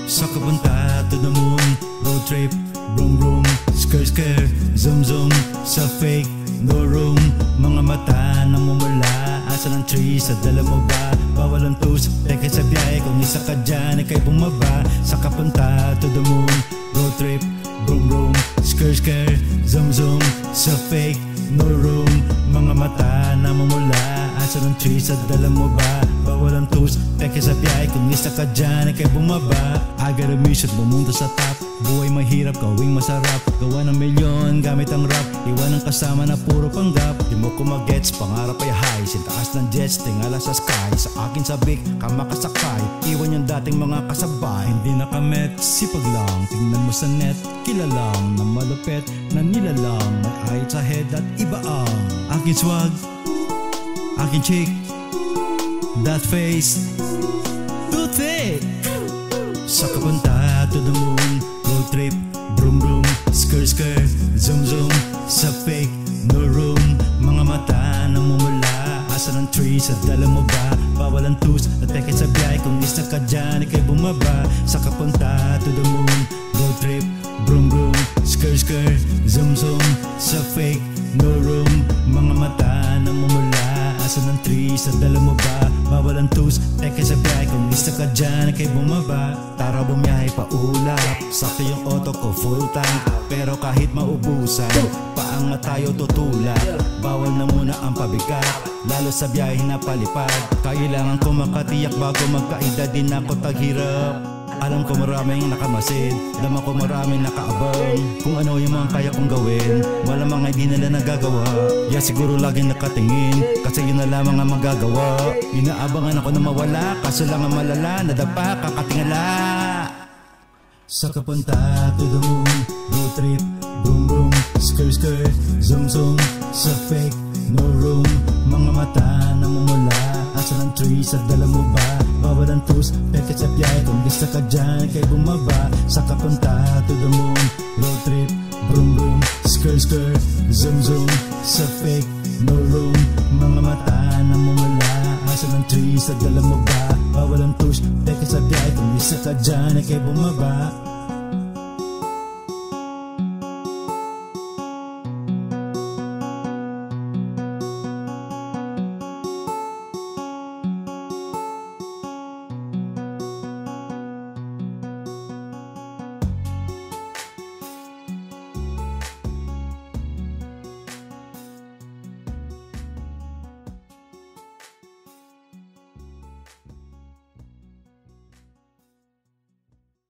Sa kapunta to the moon, road trip, vroom vroom, skr skr, zoom zoom. Sa fake, no room, mga mata namumula. Asa ng tree, sa dala mo ba? Bawal ang tus, teke sa biyahe. Kung isa ka dyan, ikay bumaba. Sa kapunta to the moon, road trip, vroom vroom, skr skr, zoom zoom. Sa fake, no room, mga mata namumula. Asa ng tree, sa dala mo ba? Bawal ang tus, teke sa biyahe. Kung isa ka dyan, ikay bumaba. I got a mission, bumunta sa top. Buhay mahirap, gawing masarap. Gawa ng milyon, gamit ang rap. Iwan ang kasama na puro panggap. Di mo ko magets, pangarap ay high. Sintaas ng jets, tingala sa sky. Sa akin sabik, ka makasakay. Iwan yung dating mga kasabay. Hindi nakamet, sipag lang. Tingnan mo sa net, kilalang na malupet, na nilalang. May eyes ahead at iba ang aking swag, aking chick, that face, too thick. Sa kapunta to the moon, road trip, vroom vroom, skr skr, zoom zoom. Sa fake, no room, mga mata namumula. Asa ng tree, sa dala mo ba? Bawal ang tus, nateke sa biyahe. Kung isa ka dyan, ikay bumaba. Sa kapunta to the moon, road trip, vroom vroom, skr skr, zoom zoom. Sa fake, no room, mga mata namumula. Asa ng tree, sa dala mo ba? Bawal ang tus, teke sa biyahe. Kung isa ka dyan, ikay bumaba. Tara bumiyahe pa ulap. Sakto yung auto ko full tank. Pero kahit maubusan, paangat tayo tutulak. Bawal na muna ang pabigat, lalo sa biyahe na palipad. Kailangan ko makatiyak bago magkaedad din ako taghirap. Alam ko maraming nakamasid, dama ko maraming nakaabang. Kung ano yung mga kaya kong gawin, wala mga hindi nila nagagawa. Yeah, siguro laging nakatingin, kasi yun na lamang ang magagawa. Inaabangan ako na mawala, kaso lang ang malala, nadapa, kakatingala. Sa kapunta to the moon, road trip, vroom vroom, skr skr, zoom zoom. Sa fake, no room, mga mata namumula. Asa ng tree, sa dala mo ba? Bawal ang tus, teke sa biyahe. Kung isa ka dyan, kay bumaba. Sa kapunta to the moon, road trip, vroom vroom, skr skr, zoom zoom. Sa fake, no room, mga mata namumula. Asa ng tree, sa dala mo ba? Bawal ang tus, teke sa biyahe. Kung isa ka dyan, kay bumaba.